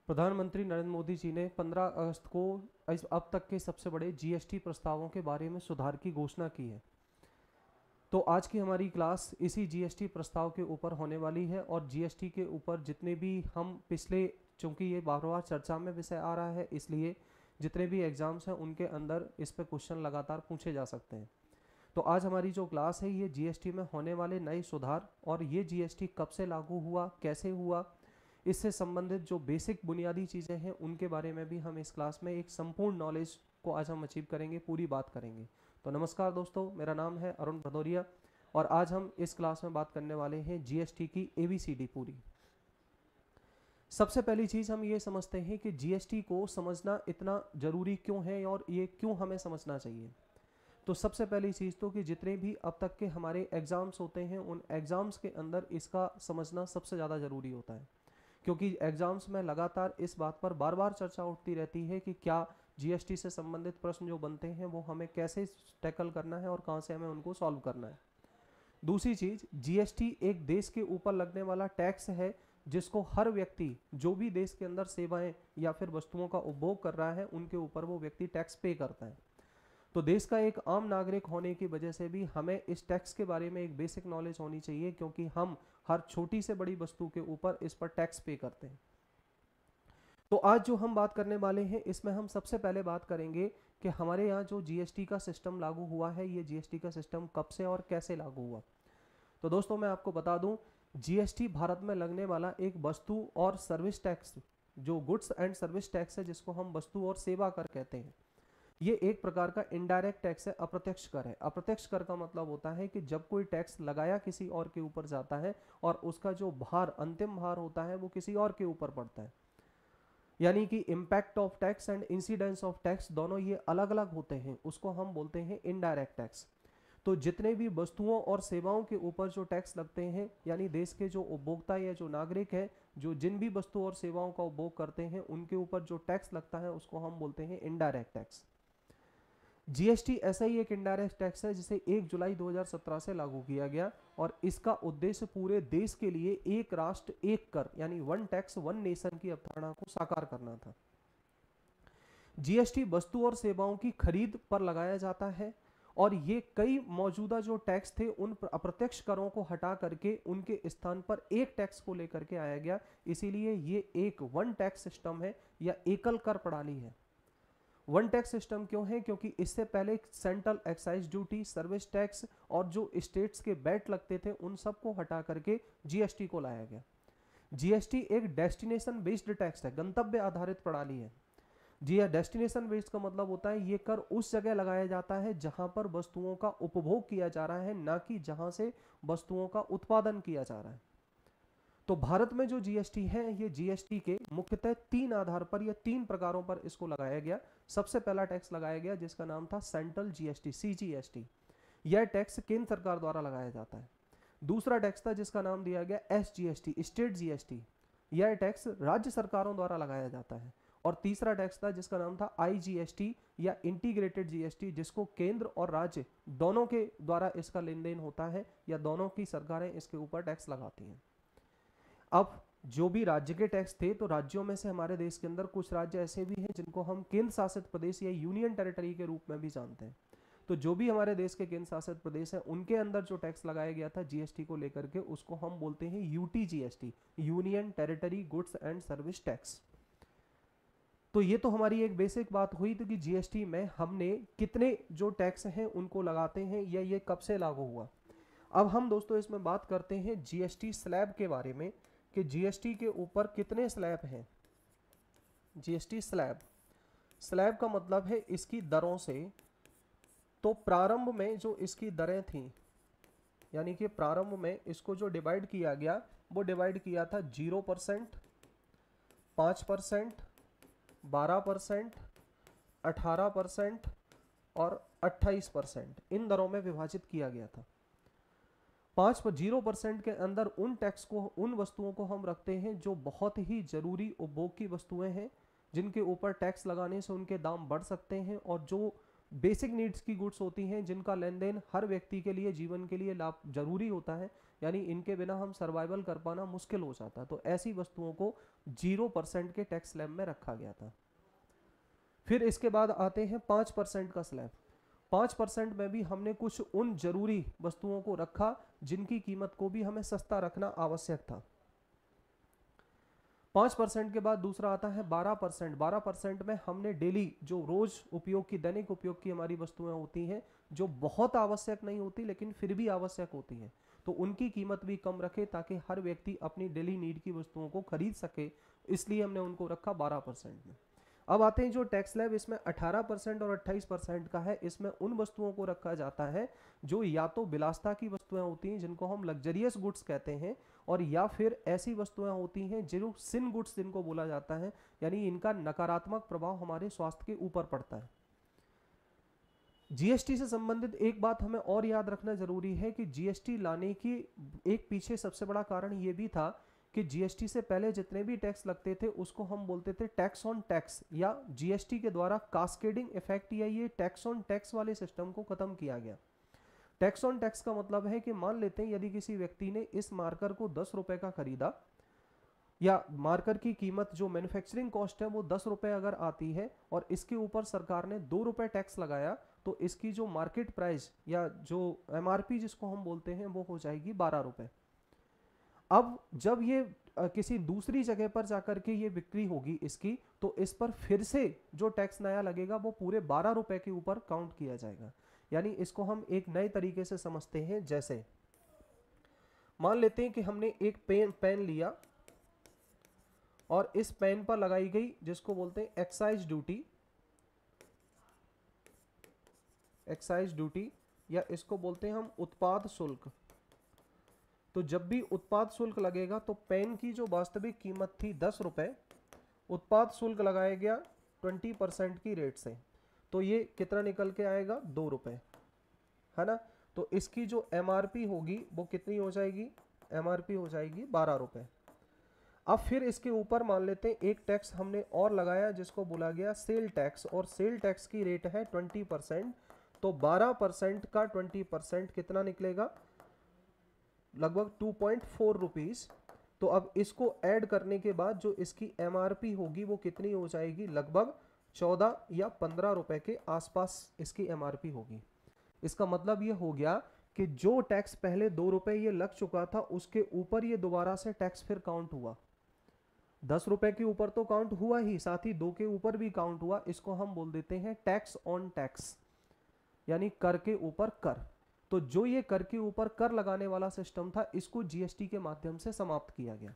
प्रधानमंत्री नरेंद्र मोदी जी ने 15 अगस्त को अब तक के सबसे बड़े जीएसटी प्रस्तावों के बारे में सुधार की घोषणा की है। तो आज की हमारी क्लास इसी जीएसटी प्रस्ताव के ऊपर होने वाली है और जीएसटी के ऊपर जितने भी हम पिछले, चूंकि ये बार बार चर्चा में विषय आ रहा है, इसलिए जितने भी एग्जाम्स हैं उनके अंदर इस पर क्वेश्चन लगातार पूछे जा सकते हैं। तो आज हमारी जो क्लास है ये जीएसटी में होने वाले नए सुधार और ये जीएसटी कब से लागू हुआ, कैसे हुआ, इससे संबंधित जो बेसिक बुनियादी चीज़ें हैं उनके बारे में भी हम इस क्लास में एक संपूर्ण नॉलेज को आज हम अचीव करेंगे, पूरी बात करेंगे। तो नमस्कार दोस्तों, मेरा नाम है अरुण भदौरिया और आज हम इस क्लास में बात करने वाले हैं जीएसटी की एबीसीडी पूरी। सबसे पहली चीज़ हम ये समझते हैं कि जीएसटी को समझना इतना ज़रूरी क्यों है और ये क्यों हमें समझना चाहिए। तो सबसे पहली चीज़ तो कि जितने भी अब तक के हमारे एग्ज़ाम्स होते हैं उन एग्ज़ाम्स के अंदर इसका समझना सबसे ज़्यादा ज़रूरी होता है, क्योंकि एग्जाम्स में लगातार इस बात पर बार बार चर्चा उठती रहती है कि क्या जीएसटी से संबंधित प्रश्न जो बनते हैं वो हमें कैसे टैकल करना है और कहाँ से हमें उनको सॉल्व करना है। दूसरी चीज़, जीएसटी एक देश के ऊपर लगने वाला टैक्स है जिसको हर व्यक्ति जो भी देश के अंदर सेवाएं या फिर वस्तुओं का उपभोग कर रहा है उनके ऊपर वो व्यक्ति टैक्स पे करता है। तो देश का एक आम नागरिक होने की वजह से भी हमें इस टैक्स के बारे में एक बेसिक नॉलेज होनी चाहिए, क्योंकि हम हर छोटी से बड़ी वस्तु के ऊपर इस पर टैक्स पे करते हैं। तो आज जो हम बात करने वाले हैं इसमें हम सबसे पहले बात करेंगे कि हमारे यहाँ जो जीएसटी का सिस्टम लागू हुआ है, ये जीएसटी का सिस्टम कब से और कैसे लागू हुआ। तो दोस्तों मैं आपको बता दूं, जीएसटी भारत में लगने वाला एक वस्तु और सर्विस टैक्स, जो गुड्स एंड सर्विस टैक्स है, जिसको हम वस्तु और सेवा कर कहते हैं, ये एक प्रकार का इनडायरेक्ट टैक्स है, अप्रत्यक्ष कर है। अप्रत्यक्ष कर का मतलब होता है कि जब कोई टैक्स लगाया किसी और के ऊपर जाता है और उसका जो भार, अंतिम भार होता है, वो किसी और के ऊपर पड़ता है। यानी कि impact of tax and incidence of tax दोनों ये अलग अलग होते हैं, उसको हम बोलते हैं इनडायरेक्ट टैक्स। तो जितने भी वस्तुओं और सेवाओं के ऊपर जो टैक्स लगते हैं, यानी देश के जो उपभोक्ता या जो नागरिक हैं, जो जिन भी वस्तुओं और सेवाओं का उपभोग करते हैं, उनके ऊपर जो टैक्स लगता है उसको हम बोलते हैं इनडायरेक्ट टैक्स। जीएसटी ऐसा ही एक इनडायरेक्ट टैक्स है जिसे 1 जुलाई 2017 से लागू किया गया और इसका उद्देश्य पूरे देश के लिए एक राष्ट्र एक कर, यानी वन टैक्स वन नेशन की अवधारणा को साकार करना था। जीएसटी वस्तु और सेवाओं की खरीद पर लगाया जाता है और ये कई मौजूदा जो टैक्स थे उन अप्रत्यक्ष करों को हटा करके उनके स्थान पर एक टैक्स को लेकर के आया गया। इसीलिए ये एक वन टैक्स सिस्टम है या एकल कर प्रणाली है। वन टैक्स सिस्टम क्यों है? क्योंकि इससे पहले central excise duty, service tax और जो स्टेट्स के वैट लगते थे उन सबको हटा करके जीएसटी को लाया गया। जीएसटी एक डेस्टिनेशन बेस्ड टैक्स है, गंतव्य आधारित प्रणाली है। जी हाँ, डेस्टिनेशन बेस्ड का मतलब होता है ये कर उस जगह लगाया जाता है जहां पर वस्तुओं का उपभोग किया जा रहा है, ना कि जहां से वस्तुओं का उत्पादन किया जा रहा है। तो भारत में जो जीएसटी है, ये जीएसटी के मुख्यतः तीन आधार पर या तीन प्रकारों पर इसको लगाया गया। सबसे पहला टैक्स लगाया गया जिसका नाम था सेंट्रल जीएसटी, सीजीएसटी। यह टैक्स केंद्र सरकार द्वारा लगाया जाता है। दूसरा टैक्स था जिसका नाम दिया गया एसजीएसटी, स्टेट जीएसटी। यह टैक्स राज्य सरकारों द्वारा लगाया जाता है। और तीसरा टैक्स था जिसका नाम था आईजीएसटी या इंटीग्रेटेड जीएसटी, जिसको केंद्र और राज्य दोनों के द्वारा इसका लेन देन होता है या दोनों की सरकारें इसके ऊपर टैक्स लगाती हैं। अब जो भी राज्य के टैक्स थे, तो राज्यों में से हमारे देश के अंदर कुछ राज्य ऐसे भी हैं जिनको हम केंद्र शासित प्रदेश या यूनियन टेरिटरी के रूप में भी जानते हैं। तो जो भी हमारे देश के केंद्र शासित प्रदेश हैं उनके अंदर जो टैक्स लगाया गया था जीएसटी को लेकर के, उसको हम बोलते हैं UTGST, union territory goods and service tax. तो ये तो हमारी एक बेसिक बात हुई थी कि जीएसटी में हमने कितने जो टैक्स हैं उनको लगाते हैं या ये कब से लागू हुआ। अब हम दोस्तों इसमें बात करते हैं जीएसटी स्लैब के बारे में कि जीएसटी के ऊपर कितने स्लैब हैं। जीएसटी स्लैब, स्लैब का मतलब है इसकी दरों से। तो प्रारंभ में जो इसकी दरें थी, यानी कि प्रारंभ में इसको जो डिवाइड किया गया वो डिवाइड किया था 0%, 5%, 12%, 18% और 28%, इन दरों में विभाजित किया गया था। 0% के अंदर उन टैक्स को, उन वस्तुओं को हम रखते हैं जो बहुत ही जरूरी उपभोग की वस्तुएं हैं, जिनके ऊपर टैक्स लगाने से उनके दाम बढ़ सकते हैं और जो बेसिक नीड्स की गुड्स होती हैं जिनका लेन देन हर व्यक्ति के लिए, जीवन के लिए लाभ जरूरी होता है, यानी इनके बिना हम सर्वाइवल कर पाना मुश्किल हो जाता है। तो ऐसी वस्तुओं को 0% के टैक्स स्लैब में रखा गया था। फिर इसके बाद आते हैं 5% का स्लैब। 5% में भी हमने कुछ उन जरूरी वस्तुओं को रखा जिनकी कीमत को भी हमें सस्ता रखना आवश्यक था। 5% के बाद दूसरा आता है 12%। 12% में हमने डेली जो रोज उपयोग की, दैनिक उपयोग की हमारी वस्तुएं होती हैं, जो बहुत आवश्यक नहीं होती लेकिन फिर भी आवश्यक होती हैं, तो उनकी कीमत भी कम रखे ताकि हर व्यक्ति अपनी डेली नीड की वस्तुओं को खरीद सके, इसलिए हमने उनको रखा 12% में। अब आते हैं जो टैक्स स्लैब, इसमें 18% और 28% का है। इसमें उन वस्तुओं को रखा जाता है जो या तो विलासिता की वस्तुएं होती हैं जिनको हम लग्जरियस गुड्स कहते हैं, और या फिर ऐसी वस्तुएं होती हैं जो सिन गुड्स जिनको बोला जाता है, यानी इनका नकारात्मक प्रभाव हमारे स्वास्थ्य के ऊपर पड़ता है। जीएसटी से संबंधित एक बात हमें और याद रखना जरूरी है कि जीएसटी लाने की एक पीछे सबसे बड़ा कारण यह भी था कि जीएसटी से पहले जितने भी टैक्स लगते थे उसको हम बोलते थे टैक्स ऑन टैक्स, या जीएसटी के द्वारा कास्केडिंग इफेक्ट या ये टैक्स ऑन टैक्स वाले सिस्टम को खत्म किया गया। टैक्स ऑन टैक्स का मतलब है कि मान लेते हैं यदि किसी व्यक्ति ने इस मार्कर को 10 रुपए का खरीदा, या मार्कर की कीमत जो मैन्युफैक्चरिंग कॉस्ट है वो 10 रुपए अगर आती है और इसके ऊपर सरकार ने 2 रुपए टैक्स लगाया, तो इसकी जो मार्केट प्राइस या जो एमआरपी जिसको हम बोलते हैं वो हो जाएगी 12 रुपए। अब जब ये किसी दूसरी जगह पर जाकर के ये बिक्री होगी इसकी, तो इस पर फिर से जो टैक्स नया लगेगा वो पूरे 12 रुपए के ऊपर काउंट किया जाएगा। यानी इसको हम एक नए तरीके से समझते हैं, जैसे मान लेते हैं कि हमने एक पेन लिया और इस पेन पर लगाई गई जिसको बोलते हैं एक्साइज ड्यूटी, या इसको बोलते हैं हम उत्पाद शुल्क। तो जब भी उत्पाद शुल्क लगेगा तो पेन की जो वास्तविक कीमत थी 10 रुपए, उत्पाद शुल्क लगाया गया 20% की रेट से, तो ये कितना निकल के आएगा 2 रुपए, है ना। तो इसकी जो एमआरपी होगी वो कितनी हो जाएगी, एमआरपी हो जाएगी 12 रुपए। अब फिर इसके ऊपर मान लेते हैं एक टैक्स हमने और लगाया जिसको बोला गया सेल टैक्स, और सेल टैक्स की रेट है 20%, तो 12% का 20% कितना निकलेगा, लगभग 2.4 रुपीज। तो अब इसको ऐड करने के बाद जो इसकी एमआरपी होगी वो कितनी हो जाएगी, लगभग 14 या 15 रुपए के आसपास इसकी एमआरपी होगी। इसका मतलब ये हो गया कि जो टैक्स पहले 2 रुपए ये लग चुका था उसके ऊपर ये दोबारा से टैक्स फिर काउंट हुआ। 10 रुपए के ऊपर तो काउंट हुआ ही, साथ ही 2 के ऊपर भी काउंट हुआ। इसको हम बोल देते हैं टैक्स ऑन टैक्स, यानी कर के ऊपर कर। तो जो ये कर के ऊपर कर लगाने वाला सिस्टम था, इसको जीएसटी के माध्यम से समाप्त किया गया।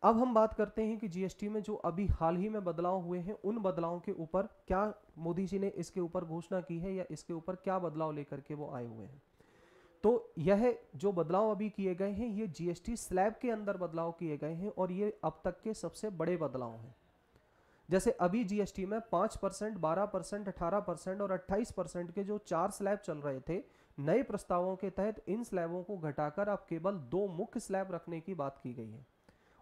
अब हम बात करते हैं कि जीएसटी में जो अभी हाल ही में बदलाव हुए हैं, उन बदलावों के ऊपर क्या मोदी जी ने इसके ऊपर घोषणा की है, या इसके ऊपर क्या बदलाव लेकर के वो आए हुए हैं। तो यह जो बदलाव अभी किए गए हैं ये जीएसटी स्लैब के अंदर बदलाव किए गए हैं, और ये अब तक के सबसे बड़े बदलाव हैं। जैसे अभी जीएसटी में 5%, 12%, 18% और 28% के जो 4 स्लैब चल रहे थे, नए प्रस्तावों के तहत इन स्लैबों को घटाकर अब केवल 2 मुख्य स्लैब रखने की बात की गई है,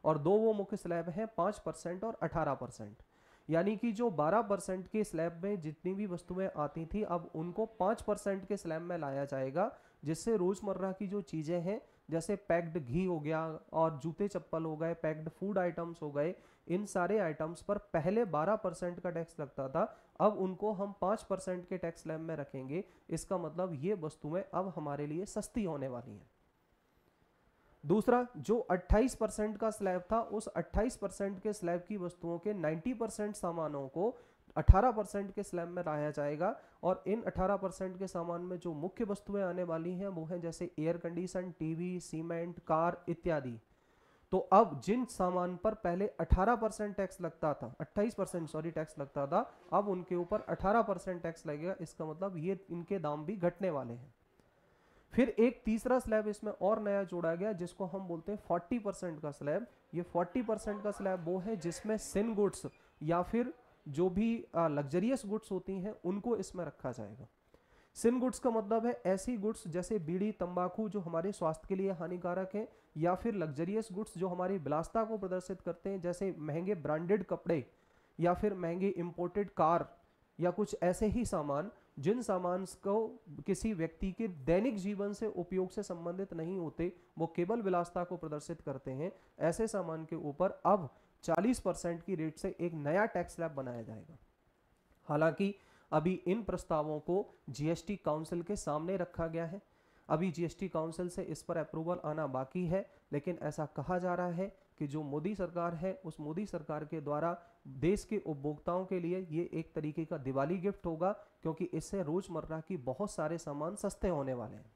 और 2 वो मुख्य स्लैब हैं 5% और 18%। यानी कि जो 12% के स्लैब में जितनी भी वस्तुएं आती थी, अब उनको 5% के स्लैब में लाया जाएगा, जिससे रोजमर्रा की जो चीजें हैं जैसे पैक्ड घी हो गया और जूते चप्पल हो गए, पैक्ड फूड आइटम्स हो गए, इन सारे आइटम्स पर पहले 12% का टैक्स लगता था, अब उनको हम 5% के टैक्स स्लैब में रखेंगे। इसका मतलब ये वस्तुएं अब हमारे लिए सस्ती होने वाली हैं। दूसरा, जो 28% का स्लैब था, उस 28% के स्लैब की वस्तुओं के 90% सामानों को 18% के स्लैब में लाया जाएगा, और इन 18% के सामान में जो मुख्य वस्तुएं आने वाली हैं वो हैं जैसे air condition, TV, cement, car इत्यादि। तो अब जिन सामान पर पहले 18% टैक्स लगता था, 28% टैक्स लगता था, अब उनके ऊपर 18% टैक्स लगेगा। इसका मतलब ये इनके दाम भी घटने वाले हैं। फिर एक तीसरा स्लैब इसमें और नया जोड़ा गया जिसको हम बोलते हैं 40% का स्लैब। ये 40% का स्लैब वो है जिसमें सिन गुड्स या फिर जो भी लग्जरियस गुड्स होती हैं उनको इसमें रखा जाएगा। सिन गुड्स का मतलब है ऐसी गुड्स जैसे बीड़ी, तंबाकू जो हमारे स्वास्थ्य के लिए हानिकारक है, या फिर लग्जरियस गुड्स जो हमारी विलासिता को प्रदर्शित करते हैं, जैसे महंगे ब्रांडेड कपड़े या फिर महंगे इंपोर्टेड कार या कुछ ऐसे ही सामान जिन सामान को किसी व्यक्ति के दैनिक जीवन से उपयोग से संबंधित नहीं होते, वो केवल विलासिता को प्रदर्शित करते हैं, ऐसे सामान के ऊपर अब 40% की रेट से एक नया टैक्स स्लैब बनाया जाएगा। हालांकि अभी इन प्रस्तावों को जीएसटी काउंसिल के सामने रखा गया है, अभी जीएसटी काउंसिल से इस पर अप्रूवल आना बाकी है, लेकिन ऐसा कहा जा रहा है कि जो मोदी सरकार है उस मोदी सरकार के द्वारा देश के उपभोक्ताओं के लिए ये एक तरीके का दिवाली गिफ्ट होगा, क्योंकि इससे रोजमर्रा की बहुत सारे सामान सस्ते होने वाले हैं।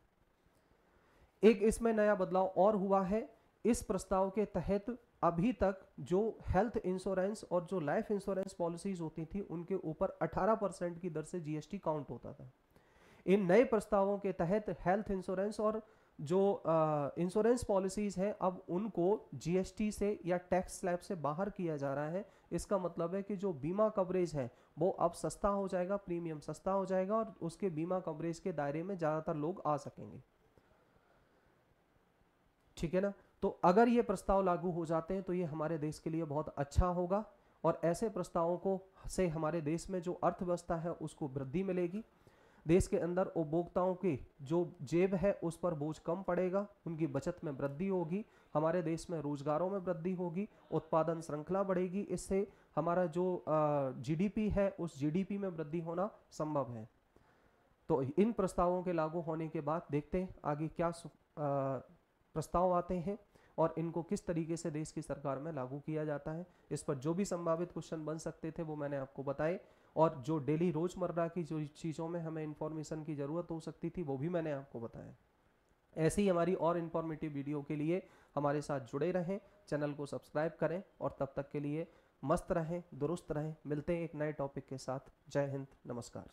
एक इसमें नया बदलाव और हुआ है, इस प्रस्ताव के तहत अभी तक जो हेल्थ इंश्योरेंस और जो लाइफ इंश्योरेंस पॉलिसीज होती थी उनके ऊपर 18% की दर से जीएसटी काउंट होता था। इन नए प्रस्तावों के तहत हेल्थ इंश्योरेंस और जो इंश्योरेंस पॉलिसीज हैं अब उनको जीएसटी से या टैक्स स्लैब से बाहर किया जा रहा है। इसका मतलब है कि जो बीमा कवरेज है वो अब सस्ता हो जाएगा, प्रीमियम सस्ता हो जाएगा और उसके बीमा कवरेज के दायरे में ज्यादातर लोग आ सकेंगे। ठीक है ना। तो अगर ये प्रस्ताव लागू हो जाते हैं तो ये हमारे देश के लिए बहुत अच्छा होगा और ऐसे प्रस्तावों को से हमारे देश में जो अर्थव्यवस्था है उसको वृद्धि मिलेगी, देश के अंदर उपभोक्ताओं की जो जेब है उस पर बोझ कम पड़ेगा, उनकी बचत में वृद्धि होगी, हमारे देश में रोजगारों में वृद्धि होगी, उत्पादन श्रृंखला बढ़ेगी, इससे हमारा जो जीडीपी है उस जीडीपी में वृद्धि होना संभव है। तो इन प्रस्तावों के लागू होने के बाद देखते हैं आगे क्या प्रस्ताव आते हैं और इनको किस तरीके से देश की सरकार में लागू किया जाता है। इस पर जो भी संभावित क्वेश्चन बन सकते थे वो मैंने आपको बताए, और जो डेली रोजमर्रा की जो चीज़ों में हमें इंफॉर्मेशन की ज़रूरत हो सकती थी वो भी मैंने आपको बताया। ऐसी हमारी और इंफॉर्मेटिव वीडियो के लिए हमारे साथ जुड़े रहें, चैनल को सब्सक्राइब करें और तब तक के लिए मस्त रहें, दुरुस्त रहें। मिलते हैं एक नए टॉपिक के साथ। जय हिंद, नमस्कार।